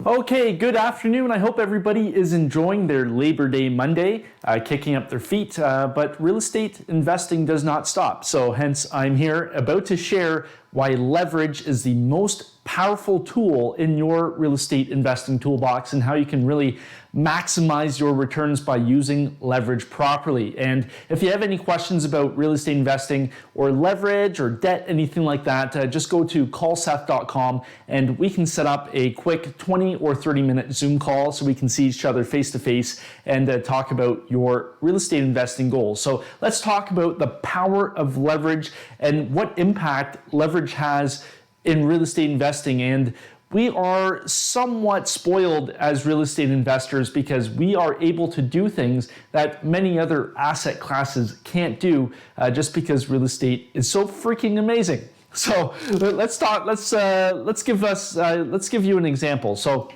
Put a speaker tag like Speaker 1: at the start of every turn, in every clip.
Speaker 1: Okay, good afternoon. I hope everybody is enjoying their Labor Day Monday, kicking up their feet, but real estate investing does not stop. So hence I'm here about to share why leverage is the most powerful tool in your real estate investing toolbox and how you can really maximize your returns by using leverage properly. And if you have any questions about real estate investing or leverage or debt, anything like that, just go to callseth.com and we can set up a quick 20 or 30 minute Zoom call so we can see each other face to face and talk about your real estate investing goals. So let's talk about the power of leverage and what impact leverage has in real estate investing. And we are somewhat spoiled as real estate investors because we are able to do things that many other asset classes can't do just because real estate is so freaking amazing. So let's give you an example. So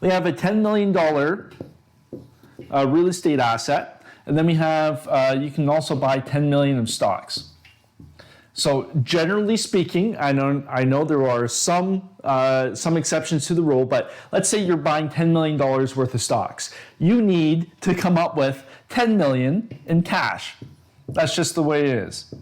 Speaker 1: we have a $10 million real estate asset, and then we have you can also buy 10 million of stocks. So generally speaking, I know there are some exceptions to the rule, but let's say you're buying $10 million worth of stocks. You need to come up with 10 million in cash. That's just the way it is.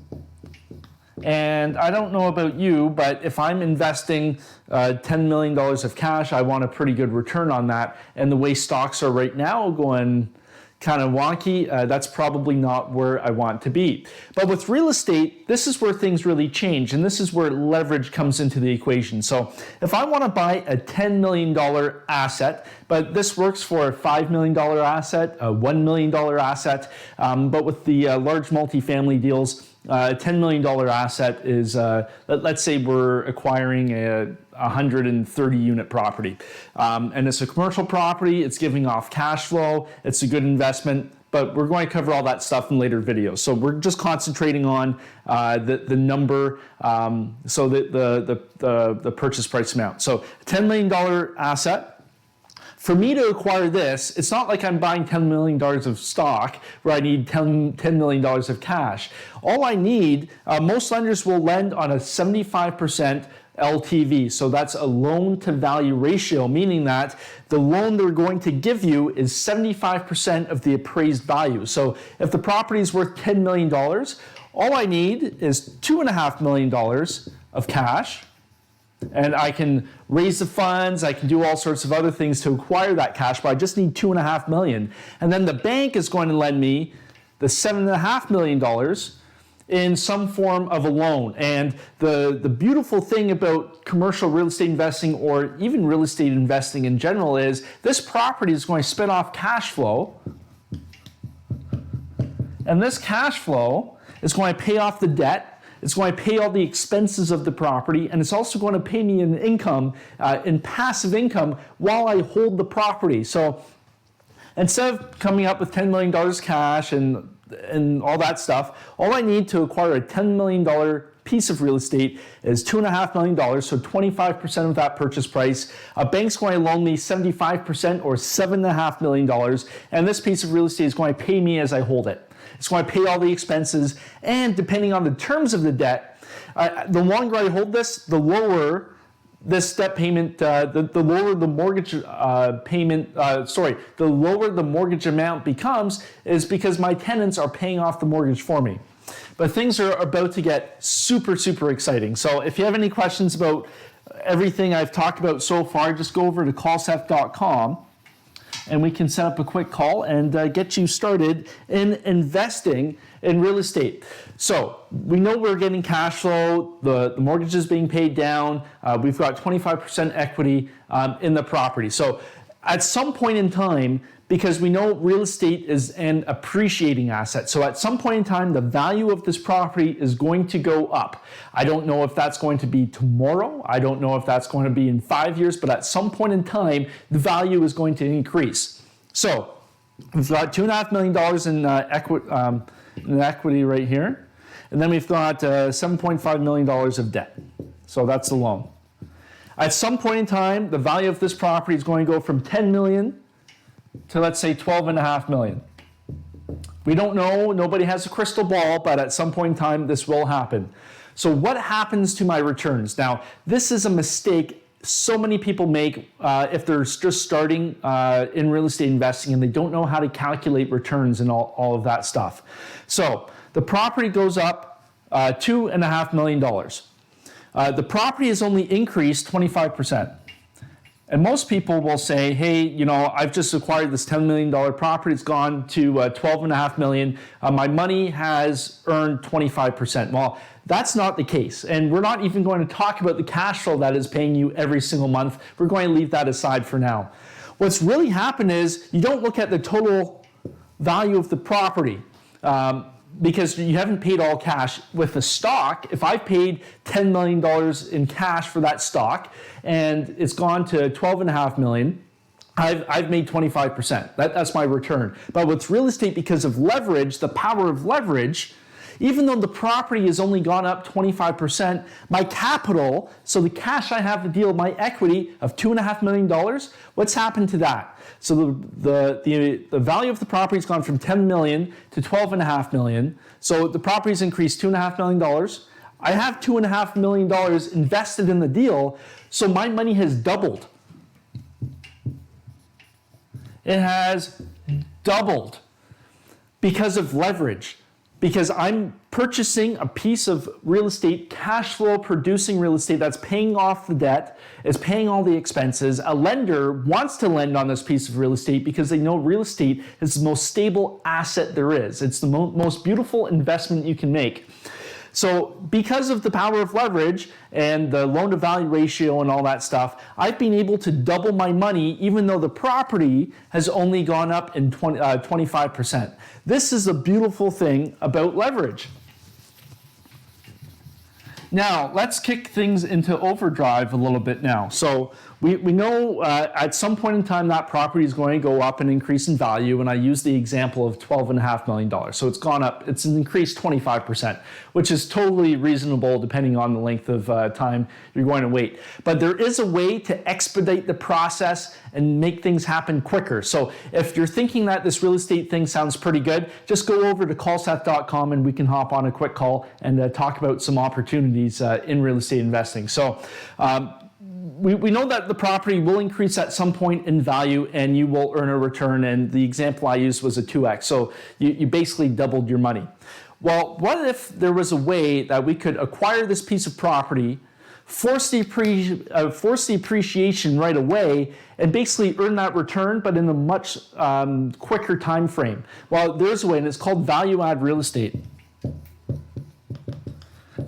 Speaker 1: And I don't know about you, but if I'm investing $10 million of cash, I want a pretty good return on that. And the way stocks are right now going kind of wonky, that's probably not where I want to be. But with real estate, this is where things really change, and this is where leverage comes into the equation. So if I want to buy a $10 million asset, but this works for a $5 million asset, a $1 million asset, but with the large multifamily deals, a $10 million asset is, let's say we're acquiring a 130 unit property. And it's a commercial property, it's giving off cash flow, it's a good investment, but we're going to cover all that stuff in later videos. So we're just concentrating on the number, so the purchase price amount. So $10 million asset. For me to acquire this, it's not like I'm buying $10 million of stock where I need $10 million of cash. All I need, most lenders will lend on a 75% LTV. So that's a loan to value ratio, meaning that the loan they're going to give you is 75% of the appraised value. So if the property is worth $10 million, all I need is $2.5 million of cash. And I can raise the funds, I can do all sorts of other things to acquire that cash, but I just need $2.5 million. And then the bank is going to lend me the $7.5 million in some form of a loan. And the beautiful thing about commercial real estate investing, or even real estate investing in general, is this property is going to spit off cash flow. And this cash flow is going to pay off the debt. It's going to pay all the expenses of the property, and it's also going to pay me an income, in passive income, while I hold the property. So instead of coming up with $10 million cash and all that stuff, all I need to acquire a $10 million piece of real estate is $2.5 million, so 25% of that purchase price. A bank's going to loan me 75% or $7.5 million, and this piece of real estate is going to pay me as I hold it. It's going to pay all the expenses, and depending on the terms of the debt, the longer I hold this, the lower this debt payment, the lower the mortgage the lower the mortgage amount becomes, is because my tenants are paying off the mortgage for me. But things are about to get super, super exciting. So if you have any questions about everything I've talked about so far, just go over to callseth.com. and we can set up a quick call and get you started in investing in real estate. So we know we're getting cash flow, the mortgage is being paid down, we've got 25% equity in the property. So at some point in time, because we know real estate is an appreciating asset. So at some point in time, the value of this property is going to go up. I don't know if that's going to be tomorrow. I don't know if that's going to be in 5 years, but at some point in time, the value is going to increase. So we've got $2.5 million in equity right here. And then we've got $7.5 million of debt. So that's the loan. At some point in time, the value of this property is going to go from 10 million to, let's say, 12.5 million. We don't know, nobody has a crystal ball, but at some point in time, this will happen. So what happens to my returns? Now, this is a mistake so many people make if they're just starting in real estate investing and they don't know how to calculate returns and all of that stuff. So the property goes up $2.5 million. The property has only increased 25%. And most people will say, hey, you know, I've just acquired this $10 million property. It's gone to $12.5 million. My money has earned 25%. Well, that's not the case. And we're not even going to talk about the cash flow that is paying you every single month. We're going to leave that aside for now. What's really happened is you don't look at the total value of the property. Because you haven't paid all cash. With the stock, if I paid $10 million in cash for that stock and it's gone to $12.5 million, I've made 25%. That's my return. But with real estate, because of leverage, the power of leverage, even though the property has only gone up 25%, my capital, so the cash I have to deal, my equity of $2.5 million, what's happened to that? So the value of the property has gone from 10 million to 12.5 million. So the property's increased $2.5 million. I have $2.5 million invested in the deal, so my money has doubled. It has doubled because of leverage. Because I'm purchasing a piece of real estate, cash flow producing real estate that's paying off the debt, is paying all the expenses. A lender wants to lend on this piece of real estate because they know real estate is the most stable asset there is. It's the most beautiful investment you can make. So because of the power of leverage and the loan to value ratio and all that stuff, I've been able to double my money even though the property has only gone up in 25%. This is a beautiful thing about leverage. Now, let's kick things into overdrive a little bit now. So we know at some point in time that property is going to go up and increase in value, and I use the example of $12.5 million. So it's gone up, it's increased 25%, which is totally reasonable depending on the length of time you're going to wait. But there is a way to expedite the process and make things happen quicker. So if you're thinking that this real estate thing sounds pretty good, just go over to callseth.com and we can hop on a quick call and talk about some opportunities in real estate investing. So we know that the property will increase at some point in value and you will earn a return, and the example I used was a 2x. So you basically doubled your money. Well, what if there was a way that we could acquire this piece of property, force the appreciation right away, and basically earn that return, but in a much quicker time frame? Well, there's a way, and it's called value add real estate.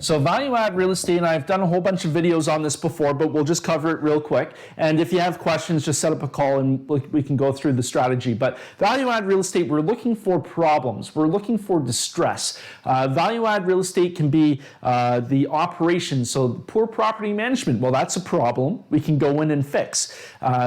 Speaker 1: So value add real estate, and I've done a whole bunch of videos on this before, but we'll just cover it real quick. And if you have questions, just set up a call and we can go through the strategy. But value add real estate, we're looking for problems. We're looking for distress. Value add real estate can be the operations. So poor property management, well, that's a problem we can go in and fix.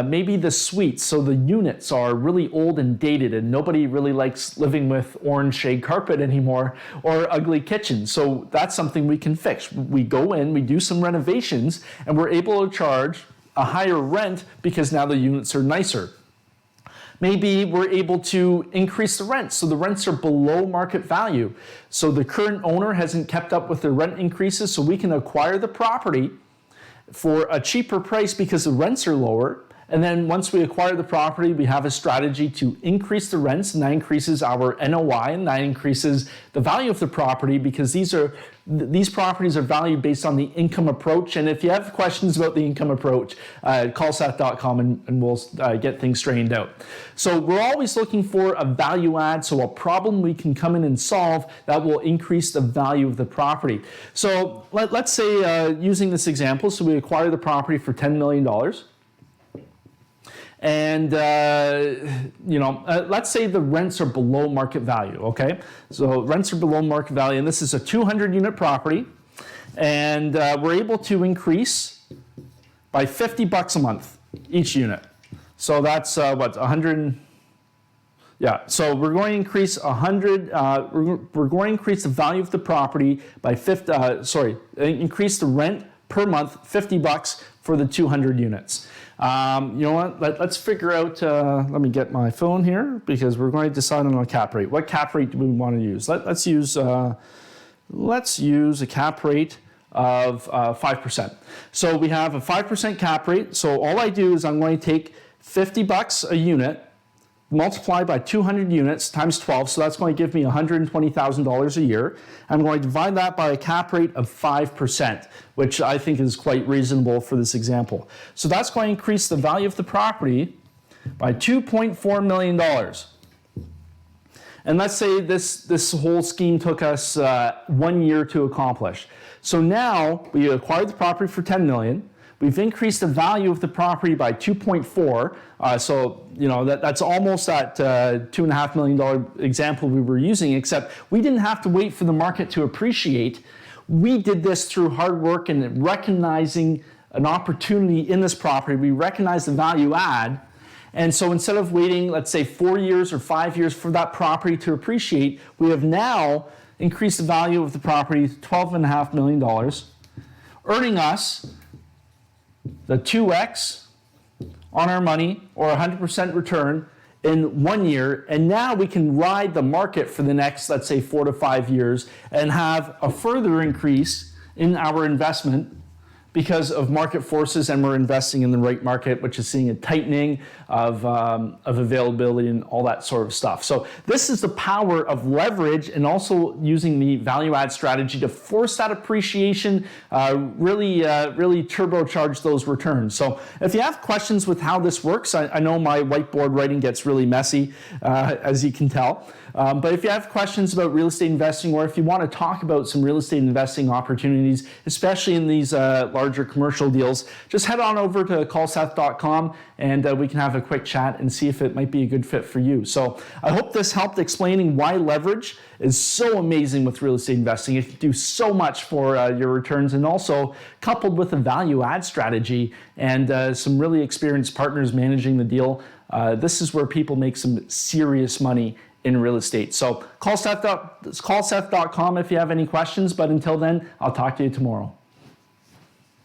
Speaker 1: Maybe the suites, so the units are really old and dated and nobody really likes living with orange shade carpet anymore or ugly kitchens. So that's something we can fix. We go in, we do some renovations, and we're able to charge a higher rent because now the units are nicer. Maybe we're able to increase the rent, so the rents are below market value. So the current owner hasn't kept up with their rent increases, so we can acquire the property for a cheaper price because the rents are lower. And then once we acquire the property, we have a strategy to increase the rents, and that increases our NOI, and that increases the value of the property because these properties are valued based on the income approach. And if you have questions about the income approach, call Seth.com and we'll get things straightened out. So we're always looking for a value add, so a problem we can come in and solve that will increase the value of the property. So let's say, using this example, so we acquire the property for $10 million. And, let's say the rents are below market value, okay? So rents are below market value, and this is a 200-unit property, and we're able to increase by $50 a month each unit. So that's, 100, yeah, so we're going to increase 100, we're going to increase the value of the property by increase the rent per month, $50 for the 200 units. You know what, let's figure out, let me get my phone here because we're going to decide on a cap rate. What cap rate do we want to use? Let's use a cap rate of 5%. So we have a 5% cap rate. So all I do is I'm going to take $50 a unit, multiply by 200 units times 12, so that's going to give me $120,000 a year. I'm going to divide that by a cap rate of 5%, which I think is quite reasonable for this example. So that's going to increase the value of the property by $2.4 million. And let's say this whole scheme took us 1 year to accomplish. So now we acquired the property for $10 million. We've increased the value of the property by 2.4. So that's almost that $2.5 million example we were using, except we didn't have to wait for the market to appreciate. We did this through hard work and recognizing an opportunity in this property. We recognized the value add. And so instead of waiting, let's say 4 years or 5 years for that property to appreciate, we have now increased the value of the property to $12.5 million, earning us the 2x on our money or 100% return in 1 year. And now we can ride the market for the next, let's say 4 to 5 years and have a further increase in our investment because of market forces, and we're investing in the right market, which is seeing a tightening of availability and all that sort of stuff. So this is the power of leverage and also using the value add strategy to force that appreciation, really turbocharge those returns. So if you have questions with how this works, I know my whiteboard writing gets really messy, as you can tell. But if you have questions about real estate investing, or if you want to talk about some real estate investing opportunities, especially in these larger commercial deals, just head on over to callseth.com and we can have a quick chat and see if it might be a good fit for you. So I hope this helped explaining why leverage is so amazing with real estate investing. It can do so much for your returns, and also coupled with a value add strategy and some really experienced partners managing the deal, this is where people make some serious money in real estate. So call Seth.com if you have any questions, but until then, I'll talk to you tomorrow.